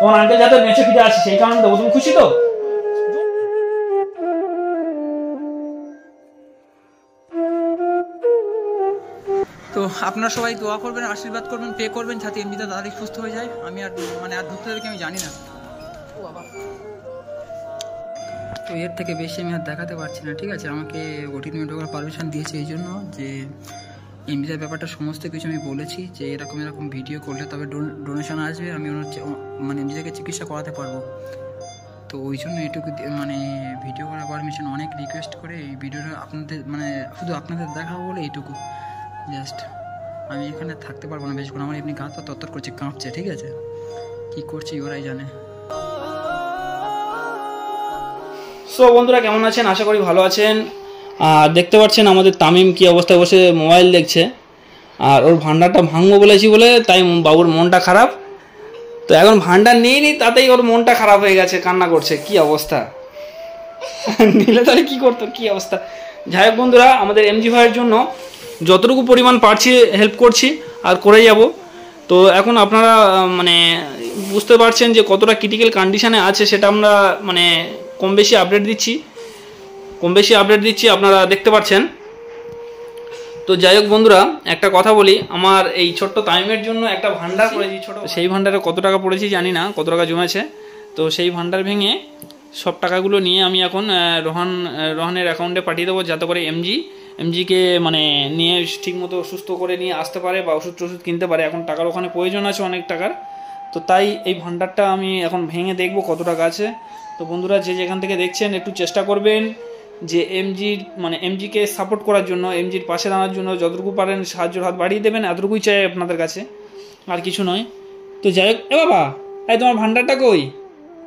তোমার আঙ্কেল যাতে বেঁচে ফিরে আসে সেই কারণে দেবো। তুমি খুশি তো? তো আপনারা সবাই দোয়া করবেন, আশীর্বাদ করবেন, পে করবেন যাতে এমনিতে তাড়াতাড়ি সুস্থ হয়ে যায়। আমি আর আর ঢুকতে দেবে কি আমি জানি না। তো এর থেকে বেশি আমি আর দেখাতে পারছি না, ঠিক আছে? আমাকে ওটিটি ঢোকার পারমিশন দিয়েছে এই জন্য যে এমনিতে ব্যাপারটা সমস্ত কিছু আমি বলেছি যে এরকম এরকম ভিডিও করলে তবে ডোনেশন আসবে, আমি মানে এমনিতে চিকিৎসা করাতে পারবো। তো ওই জন্য এটুকু মানে ভিডিও করার পারমিশন অনেক রিকোয়েস্ট করে এই ভিডিওটা আপনাদের মানে শুধু আপনাদের দেখাবো বলে এইটুকু জাস্ট। আমি এখানে থাকতে পারবো না বেশিক্ষণ, আমার এমনি গা তো তত্তর করছে, কাঁপছে, ঠিক আছে? কী করছি ওরাই জানে। সো বন্ধুরা কেমন আছেন? আশা করি ভালো আছেন। আর দেখতে পাচ্ছেন আমাদের তামিম কি অবস্থায় বসে মোবাইল দেখছে। আর ওর ভান্ডারটা ভাঙবো বলেছি বলে তাই বাবুর মনটা খারাপ। তো এখন ভান্ডার নিয়ে নি, তাতেই ওর মনটা খারাপ হয়ে গেছে, কান্না করছে। কি অবস্থা! নিলে তাহলে কী করতো, কী অবস্থা! যাই হোক বন্ধুরা, আমাদের এমজি ভাইয়ের জন্য যতটুকু পরিমাণ পারছি হেল্প করছি আর করে যাব। তো এখন আপনারা মানে বুঝতে পারছেন যে কতটা ক্রিটিক্যাল কন্ডিশনে আছে, সেটা আমরা মানে কম বেশি আপডেট দিচ্ছি, আপনারা দেখতে পাচ্ছেন। তো যাই হোক বন্ধুরা, একটা কথা বলি, আমার এই ছোট্ট তামিমের জন্য একটা ভান্ডার করেছি ছোটো। সেই ভান্ডারে কত টাকা পড়েছি জানি না, কত টাকা জমেছে। তো সেই ভান্ডার ভেঙে সব টাকাগুলো নিয়ে আমি এখন রোহানের অ্যাকাউন্টে পাঠিয়ে দেবো, যাতে করে এমজিকে মানে নিয়ে ঠিকমতো সুস্থ করে নিয়ে আসতে পারে বা ওষুধ কিনতে পারে। এখন টাকার ওখানে প্রয়োজন আছে, অনেক টাকার। তো তাই এই ভান্ডারটা আমি এখন ভেঙে দেখব কত টাকা আছে। তো বন্ধুরা যে যেখান থেকে দেখছেন একটু চেষ্টা করবেন যে এমজিকে সাপোর্ট করার জন্য, এমজির পাশে দাঁড়ানোর জন্য যতটুকু পারেন সাহায্যের হাত বাড়িয়ে দেবেন, এতটুকুই চাই আপনাদের কাছে, আর কিছু নয়। তো যাই হোক, বাবা এই তোমার ভান্ডারটা কই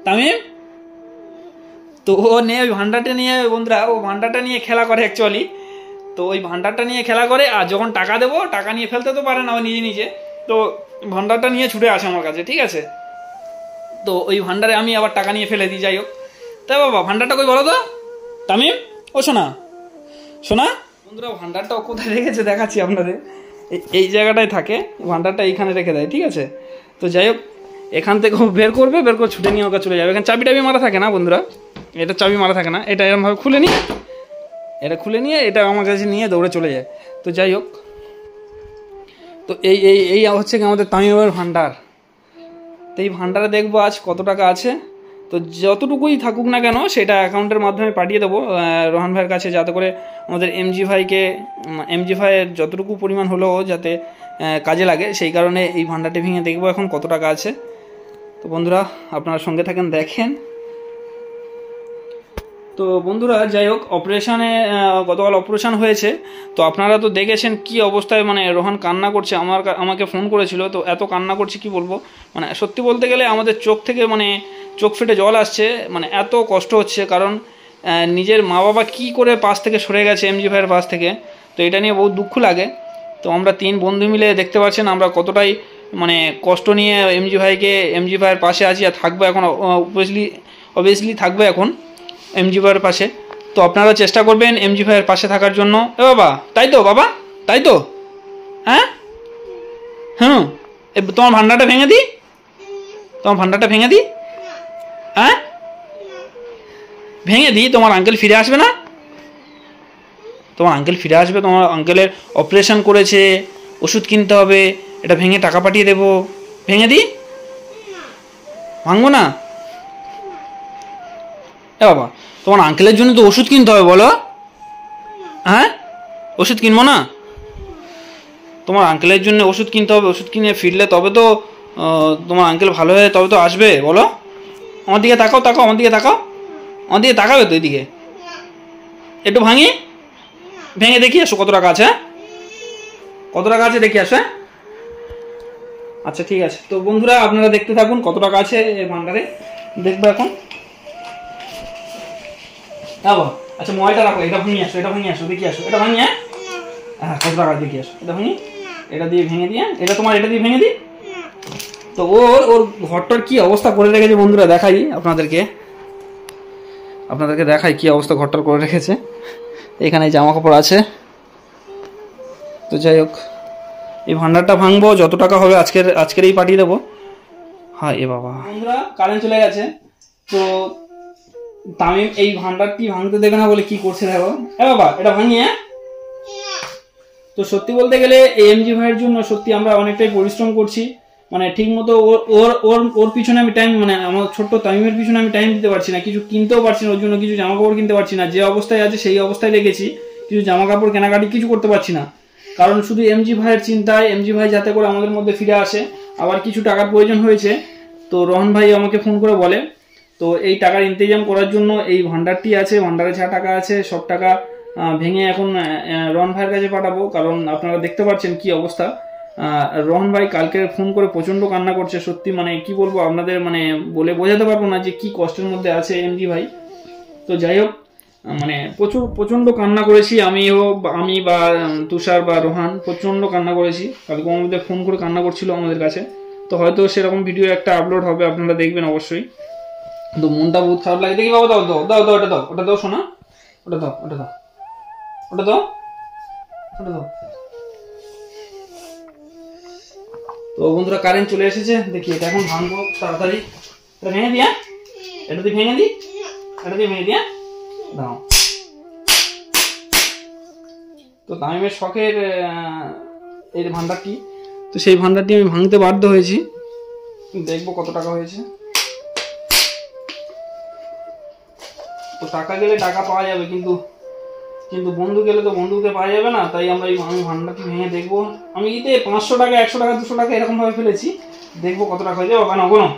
তামিম? তো ও নিয়ে ওই ভান্ডারটা নিয়ে বন্ধুরা, ও ভান্ডারটা নিয়ে খেলা করে অ্যাকচুয়ালি। তো ওই ভান্ডারটা নিয়ে খেলা করে, আর যখন টাকা দেবো, টাকা নিয়ে ফেলতে তো পারে না ও নিজে। তো ভান্ডারটা নিয়ে ছুটে আসে আমার কাছে, ঠিক আছে? তো ওই ভান্ডারে আমি আবার টাকা নিয়ে ফেলে দিই। যাই হোক, তাই বাবা ভান্ডারটা কই বলো তো তামিম? ও শোনা বন্ধুরা, ভান্ডারটা কোথায় রেখেছে দেখাচ্ছি আপনাদের। এই জায়গাটায় থাকে ভান্ডারটা, এইখানে রেখে দেয়, ঠিক আছে? তো যাই হোক, এখান থেকে বের করে ছুটে নিয়ে ওকে চলে যাবে। এখানে চাবি মারা থাকে না বন্ধুরা, এটা চাবি মারা থাকে না, এটা এরকমভাবে খুলে নিয়ে এটা আমার কাছে নিয়ে দৌড়ে চলে যায়। তো যাই হোক, তো এই হচ্ছে কি আমাদের তামিমের ভান্ডার। তো এই ভান্ডারে দেখবো আজ কত টাকা আছে। তো যতটুকুই থাকুক না কেন সেটা অ্যাকাউন্টের মাধ্যমে পাঠিয়ে দেবো রোহান ভাইয়ের কাছে, যাতে করে আমাদের এমজি ভাইয়ের যতটুকু পরিমাণ হলেও যাতে কাজে লাগে। সেই কারণে এই ভান্ডারটি ভেঙে দেখবো এখন কত টাকা আছে। তো বন্ধুরা আপনারা সঙ্গে থাকেন, দেখেন। তো বন্ধুরা যাই হোক, গতকাল অপারেশন হয়েছে। তো আপনারা তো দেখেছেন কি অবস্থায়, মানে রোহান কান্না করছে। আমাকে ফোন করেছিল, তো এত কান্না করছে কি বলবো। মানে সত্যি বলতে গেলে আমাদের চোখ থেকে মানে চোখ ফেটে জল আসছে, মানে এত কষ্ট হচ্ছে। কারণ নিজের মা বাবা কি করে পাশ থেকে সরে গেছে, এমজি ভাইয়ের পাশ থেকে। তো এটা নিয়ে বহুত দুঃখ লাগে। তো আমরা 3 বন্ধু মিলে দেখতে পাচ্ছেন আমরা কতটাই মানে কষ্ট নিয়ে এমজি ভাইয়ের পাশে আছি আর থাকবো এখন, অবভিয়াসলি থাকবো এখন এমজি ভাইয়ের পাশে। তো আপনারা চেষ্টা করবেন এমজি ভাইয়ের পাশে থাকার জন্য। এ বাবা, তাই তো বাবা, তাই তো? হ্যাঁ, তোমার ভান্ডারটা ভেঙে দিই? হ্যাঁ ভেঙে দিই? তোমার আঙ্কেল ফিরে আসবে না? তোমার আঙ্কেলের অপারেশন করেছে, ওষুধ কিনতে হবে, এটা ভেঙে টাকা পাঠিয়ে দেবো। ভেঙে দিই? ভাঙবো না? এ বাবা, তোমার আঙ্কেলের জন্য তো ওষুধ কিনতে হবে, বলো। হ্যাঁ, ওষুধ কিনবো না? তোমার আঙ্কেলের জন্য ওষুধ কিনতে হবে, ওষুধ কিনে ফিরলে তবে তো তোমার আঙ্কেল ভালো হয়ে তবে তো আসবে, বলো। আমার দিকে তাকাও, আমার দিকে তাকাবে তো এদিকে। একটু ভেঙে দেখি আসো কত টাকা আছে, দেখি আসো। আচ্ছা ঠিক আছে। তো বন্ধুরা আপনারা দেখতে থাকুন কত টাকা আছে এই ভান্ডারে, দেখবো এখন। আচ্ছা মোবাইলটা রাখো, এটা ভাঙিয়ে আসো, দেখি আসো, এটা ভাঙিয়ে। হ্যাঁ, কত টাকা দেখি আসো, এটা ভাঙি, এটা দিয়ে ভেঙে দিয়ে, এটা তোমার, এটা দিয়ে ভেঙে দিই। তো ওর ঘরটার কি অবস্থা করে রেখেছে বন্ধুরা, দেখাই আপনাদেরকে দেখাই কি অবস্থা ঘরটার করে রেখেছে। এখানে জামা কাপড় আছে। তো যাই হোক, এই ভান্ডারটা ভাঙবো, যত টাকা হবে আজকেরই পাঠিয়ে দেবো। হ্যাঁ এ বাবা বন্ধুরা কারেন্ট চলে গেছে। তো তামিম এই ভান্ডারটি ভাঙতে দেবে না বলে কি করছে দেখো। এ বাবা এটা ভাঙিয়ে। তো সত্যি বলতে গেলে এমজি ভাইয়ের জন্য সত্যি আমরা অনেকটাই পরিশ্রম করছি, মানে ঠিক মতো ওর ওর ওর পিছনে আমি টাইম, মানে আমার ছোট্ট তামিমের পিছনে আমি টাইম দিতে পারছি না, কিছু কিনতেও পারছি না, ওর জন্য কিছু জামা কাপড় কিনতে পারছি না, যে অবস্থায় আছে সেই অবস্থায় রেখেছি, কিছু জামা কাপড় কেনাকাটি কিছু করতে পারছি না, কারণ শুধু এমজি ভাইয়ের চিন্তায়, এমজি ভাই যাতে করে আমাদের মধ্যে ফিরে আসে। আবার কিছু টাকার প্রয়োজন হয়েছে, তো রহন ভাই আমাকে ফোন করে বলে, তো এই টাকার ইন্তজাম করার জন্য এই ভান্ডারটি আছে, ভান্ডারে যা টাকা আছে সব টাকা ভেঙে এখন রহন ভাইয়ের কাছে পাঠাবো, কারণ আপনারা দেখতে পাচ্ছেন কি অবস্থা। রহন ভাই কালকে ফোন করে প্রচন্ড কান্না করছে, সত্যি মানে কি বলবো আপনাদের, মানে বলে বোঝাতে পারবো না যে কি কষ্টের মধ্যে আছে এমজি ভাই। তো যাই হোক, মানে প্রচন্ড কান্না করেছি আমি বা তুষার বা রোহান প্রচন্ড কান্না করেছি, কালকে আমাদের ফোন করে কান্না করছিল আমাদের কাছে। তো হয়তো সেরকম ভিডিও একটা আপলোড হবে, আপনারা দেখবেন অবশ্যই। তো মনটা বহুত খারাপ লাগে। দেখি বাবা, দাও দাও দাও দাও, ওটা দাও, ওটা দাও শোনা, ওটা দাও, ওটা দাও, ওটা দাও, ওটা দাও। তো বন্ধুরা কারেন্ট চলে এসেছে, দেখি এটা এখন ভাঙবো তাড়াতাড়ি। এটা ভেঙে দিয়া, এটা দিয়ে ভেঙে দি, এটা দিয়ে ভেঙে দিয়া দাও। তো তামিমের শখের এই ভান্ডারটি, তো সেই ভান্ডারটি আমি ভাঙতে বাধ্য হয়েছি, দেখবো কত টাকা হয়েছে। তো টাকা গেলে টাকা পাওয়া যাবে, কিন্তু বন্ধু গেলে তো বন্ধুকে পাওয়া যাবে না, তাই আমি ভান্ডারটি ভেঙে দেখবো। আমি ইতে 500 টাকা 100 টাকা 200 টাকা এরকম ভাবে ফেলেছি, দেখবো কত টাকা হয়ে যাবে। বাবা নগো না,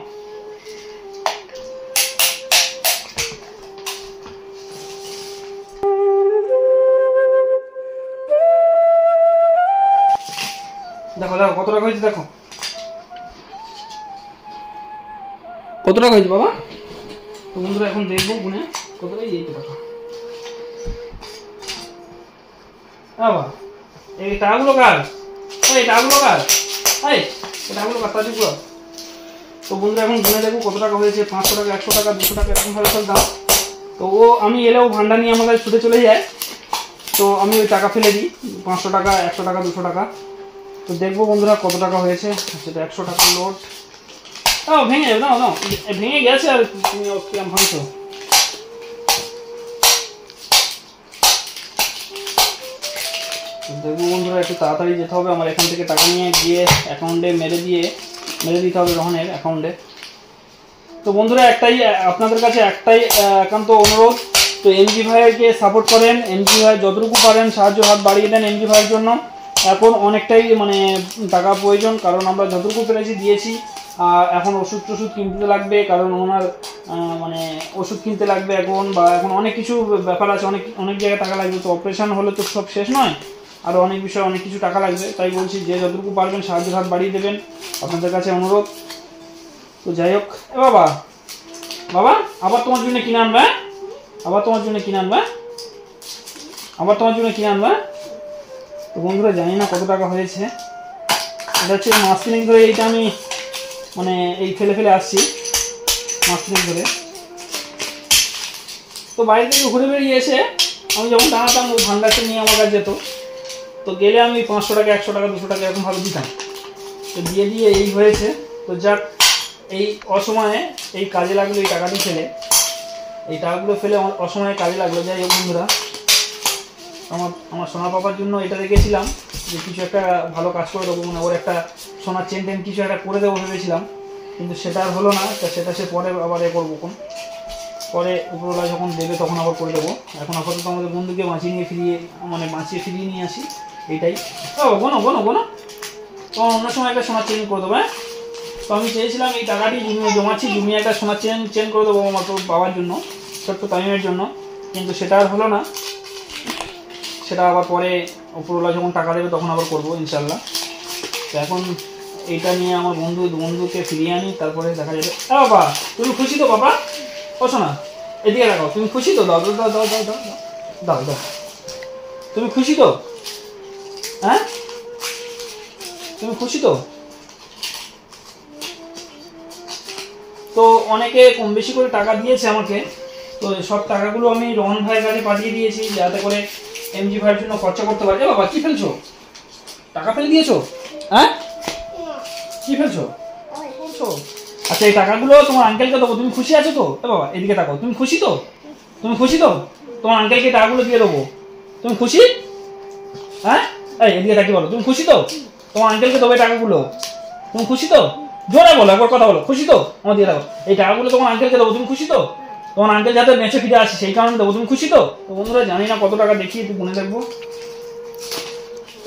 দেখো দেখো কত টাকা হয়েছে, দেখো কত টাকা হয়েছে বাবা। তো বন্ধুরা এখন দেখবো গুনে কত টাকা, এই টাকা। বাবা এই টাকাগুলো কার, এই টাকাগুলো কার, এই টাকাগুলো কার, তার দিকে। তো বন্ধুরা এখন গুনে দেখবো কত টাকা হয়েছে, 500 টাকা 100 টাকা 200 টাকা এরকম ভাবে সব দাও। তো আমি এলেও ভান্ডার নিয়ে আমার কাছে ছুটে চলে যায়, তো আমি ওই টাকা ফেলে দিই, 500 টাকা 100 টাকা 200 টাকা। তো দেখবো বন্ধুরা কত টাকা হয়েছে। সেটা 100 টাকার নোট। দাও ভেঙে যাবে, দাও দাও, ভেঙে গেছে আর তুমি কিরম ভাঙছো। দেখবো বন্ধুরা একটু তাড়াতাড়ি যেতে হবে আমার, এখান থেকে টাকা নিয়ে গিয়ে অ্যাকাউন্টে মেরে দিতে হবে রোহনের অ্যাকাউন্টে। তো বন্ধুরা একটাই আপনাদের কাছে একটাই একান্ত অনুরোধ, তো এমজি ভাইকে সাপোর্ট করেন, এমজি ভাই যতটুকু পারেন সাহায্য হাত বাড়িয়ে দেন এমজি ভাইয়ের জন্য। এখন অনেকটাই মানে টাকা প্রয়োজন, কারণ আমরা যতটুকু পেরেছি দিয়েছি। আর এখন ওষুধ টষুধ কিনতে লাগবে, কারণ ওনার মানে ওষুধ কিনতে লাগবে এখন, বা এখন অনেক কিছু ব্যাপার আছে, অনেক জায়গায় টাকা লাগবে। তো অপারেশন হলে তো সব শেষ নয়, আরও অনেক বিষয়ে অনেক কিছু টাকা লাগবে, তাই বলছি যে যতটুকু পারবেন সাহায্যের হাত বাড়িয়ে দেবেন, আপনাদের কাছে অনুরোধ। তো যাই হোক, এ বাবা বাবা আবার তোমার জন্য কিনে আনবে, আবার তোমার জন্য কিনে আনবে, আবার তোমার জন্য কিনে আনবে। তো বন্ধুরা জানি না কত টাকা হয়েছে, এটা হচ্ছে মাস তিনেক ধরে এইটা আমি মানে এই ফেলে আসছি, মাস তিনেক ধরে। তো বাইরে থেকে ঘুরে বেরিয়ে এসে আমি যখন দাঁড়াতাম ওই ভান্ডারটা নিয়ে আমার কাছে যেত, তো গেলে আমি 500 টাকা 100 টাকা 200 টাকা এরকম ভাবে দিতাম। তো দিয়ে এই হয়েছে। তো যাক, এই অসময়ে এই কাজে লাগলো, এই টাকাটি ফেলে, এই টাকাগুলো ফেলে আমার অসময়ে কাজে লাগলো। যাই হোক বন্ধুরা, আমার সোনা পাপার জন্য এটা রেখেছিলাম যে কিছু একটা ভালো কাজ করে দেবো, মানে ওর একটা সোনার চেন টেন কিছু একটা করে দেবো ভেবেছিলাম, কিন্তু সেটা আর হলো না। সেটা সে পরে আবার করবো, পরে উপরওয়ালা যখন দেবে তখন আবার করে দেবো। এখন আপাতত আমাদের বন্ধুকে বাঁচিয়ে ফিরিয়ে নিয়ে আসি, এইটাই। ও গোনো তখন অন্য সময় একটা সোনার চেন করে দেবো। হ্যাঁ, তো আমি চেয়েছিলাম এই টাকাটি জমিয়ে একটা সোনার চেন করে দেবো আমার বাবার জন্য, ছোট্ট তামিমের জন্য, কিন্তু সেটা আর হলো না। সেটা আবার পরে উপরওয়ালা যখন টাকা দেবে তখন আবার করবো ইনশাল্লাহ। তো এখন এইটা নিয়ে আমার বন্ধুকে ফিরিয়ে আনি, তারপরে দেখা যাবে। বাবা তুমি খুশি তো বাবা? বসো না, এদিকে রাখো। তুমি খুশি তো? দাও দাও দাও দাও দাও দাও দাও দাও। তুমি খুশি তো? হ্যাঁ, তুমি খুশি তো? তো অনেকে কম বেশি করে টাকা দিয়েছে আমাকে, তো সব টাকাগুলো আমি রোহন ভাইয়ের কাছে পাঠিয়ে দিয়েছি, যাতে করে এমজি ভাইয়ের জন্য খরচা করতে পারে। বাবা কি ফেলছো? টাকা ফেলে দিয়েছো? হ্যাঁ, কি ফেলছো? আচ্ছা এই টাকাগুলো তোমার আঙ্কেলকে দেবো, তুমি খুশি আছো তো? বাবা এদিকে তাকাও, তুমি খুশি তো? তুমি খুশি তো? তোমার আঙ্কেলকে টাকাগুলো দিয়ে দেবো, তুমি খুশি? হ্যাঁ এই এদিকে তাকিয়ে বলো, তুমি খুশি তো? তোমার আঙ্কেলকে দেবো এই টাকাগুলো, তুমি খুশি তো? জোরে বলো, একবার কথা বলো, খুশি তো? আমার দিয়ে দেবো এই টাকাগুলো, তোমার আঙ্কেলকে দেবো, তুমি খুশি তো? তোমার আঙ্কেল যাতে বেঁচে ফিরে আসে সেই কারণে দেবো, তুমি খুশি তো? তো বন্ধুরা জানি না কত টাকা, দেখি একটু গুনে দেখবো।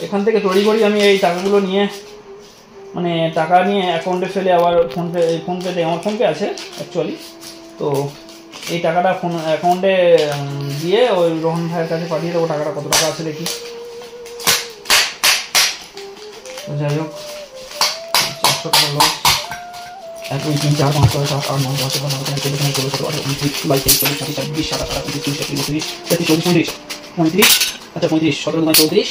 এখান থেকে তৈরি করি আমি এই টাকাগুলো নিয়ে, মানে টাকা নিয়ে অ্যাকাউন্টে ফেলে আবার ফোনপেতে, আমার ফোনপে আছে অ্যাকচুয়ালি, তো এই টাকাটা ফোন অ্যাকাউন্টে দিয়ে ওই রোহন ভাইয়ের কাছে পাঠিয়ে দেবো। টাকাটা কত টাকা আছে দেখি। যাই হোক 400 টাকা লস, 1 2 3 4 5 6 7 8 9 10 11 12 13 14 15 16 17 18 19 20 22 23 24 25 26 27 28 29 30 31 32 33 34 35 35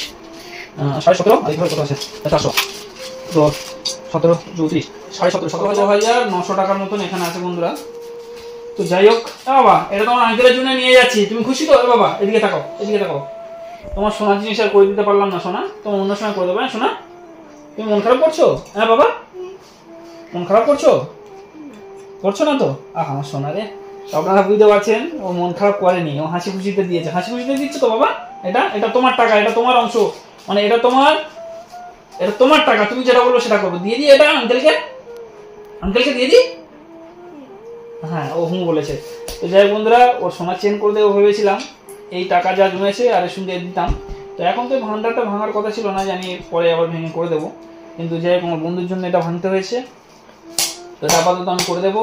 আচ্ছা 35 17 34 17.5 আর এখানে কত আছে 400, তো 17 34 17,900 টাকার মতন এখানে আছে বন্ধুরা। তো যাই হোক বাবা, এটা তোমার আঙ্কেলের জন্য নিয়ে যাচ্ছি, তুমি খুশি তো? বাবা এদিকে তাকাও, এদিকে তাকাও, তোমার সোনার জিনিস আর করে দিতে পারলাম না সোনা, তোমার অন্য সময় করে দেবো। হ্যাঁ সোনা, তুমি মন খারাপ করছো? হ্যাঁ বাবা মন খারাপ করছো? করছো না তো? আমার সোনা রে, আপনারা বুঝতে পারছেন ও মন খারাপ করেনি, ও হাসি খুশিতে দিয়েছে। হাসি খুশিতে দিচ্ছে তো বাবা? এটা তোমার টাকা, এটা তোমার অংশ, মানে এটা তোমার টাকা, তুমি যেটা বলবো সেটা করবো। দিয়ে দিই এটা আঙ্কেলকে দিয়ে দিই। হ্যাঁ ও হুঁ বলেছে। তো যাই বন্ধুরা, ওর সোনার চেন করে দেবো ভেবেছিলাম, এই টাকা যা জমেছে আর এর সঙ্গে দিতাম। তো এখন তো ভান্ডারটা ভাঙার কথা ছিল না, জানি পরে আবার ভেঙে করে দেবো, কিন্তু যাই হোক আমার বন্ধুর জন্য এটা ভাঙতে হয়েছে। তো এটা আপাতত আমি করে দেবো,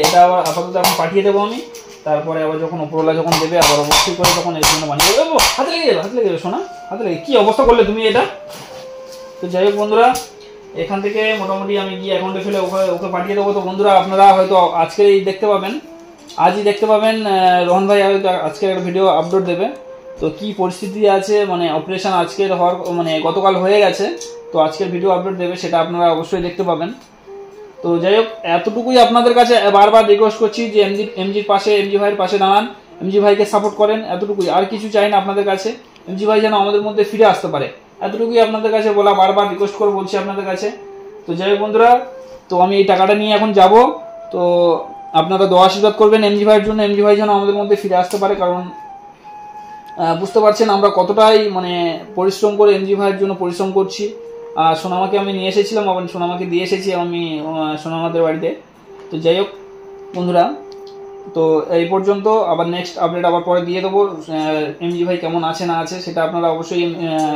এটা আবার আপাতত এখন পাঠিয়ে দেবো আমি। তারপরে আবার যখন উপরওয়ালা যখন দেবে আবার অবশ্যই করে তখন এর জন্য বানিয়ে দেবো। হাতে লেগে যাবে সোনা, হাতে লেগে কী অবস্থা করলে তুমি এটা। তো যাই হোক বন্ধুরা, এখান থেকে মোটামুটি আমি গিয়ে অ্যাকাউন্টে ফেলে ওকে পাঠিয়ে দেবো। তো বন্ধুরা আপনারা হয়তো আজকেই দেখতে পাবেন, আজই দেখতে পাবেন, রোহন ভাই হয়তো আজকে একটা ভিডিও আপলোড দেবে। তো কি পরিস্থিতি আছে, মানে অপারেশন আজকের হওয়ার, মানে গতকাল হয়ে গেছে, তো আজকের ভিডিও আপলোড দেবে, সেটা আপনারা অবশ্যই দেখতে পাবেন। তো যাই হোক এতটুকুই আপনাদের কাছে বারবার রিকোয়েস্ট করছি যে এমজির পাশে, এমজি ভাইয়ের পাশে দাঁড়ান, এমজি ভাইকে সাপোর্ট করেন, এতটুকুই, আর কিছু চাই না আপনাদের কাছে। এমজি ভাই যেন আমাদের মধ্যে ফিরে আসতে পারে, এতটুকুই আপনাদের কাছে বলা, বারবার রিকোয়েস্ট করে বলছি আপনাদের কাছে। তো যাই হোক বন্ধুরা, তো আমি এই টাকাটা নিয়ে এখন যাব। তো আপনারা দোয়া আশীর্বাদ করবেন এমজি ভাইয়ের জন্য, এমজি ভাই যেন আমাদের মধ্যে ফিরে আসতে পারে, কারণ বুঝতে পারছেন আমরা কতটাই মানে পরিশ্রম করে এমজি ভাইয়ের জন্য পরিশ্রম করছি। সোনামাকে আমি নিয়ে এসেছিলাম, আবার সোনামাকে দিয়ে এসেছি আমি সোনামাদের বাড়িতে। তো যাই হোক বন্ধুরা, তো এই পর্যন্ত, আবার নেক্সট আপডেট আবার পরে দিয়ে দেবো। এমজি ভাই কেমন আছে না আছে সেটা আপনারা অবশ্যই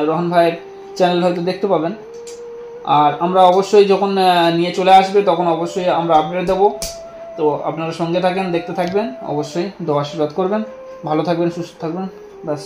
রোহন ভাইয়ের চ্যানেল হয়তো দেখতে পাবেন। আর আমরা অবশ্যই যখন নিয়ে চলে আসবে তখন অবশ্যই আমরা আপডেট দেবো। তো আপনারা সঙ্গে থাকেন, দেখতে থাকবেন, অবশ্যই দোয়া আশীর্বাদ করবেন, ভালো থাকবেন, সুস্থ থাকবেন, ব্যাস।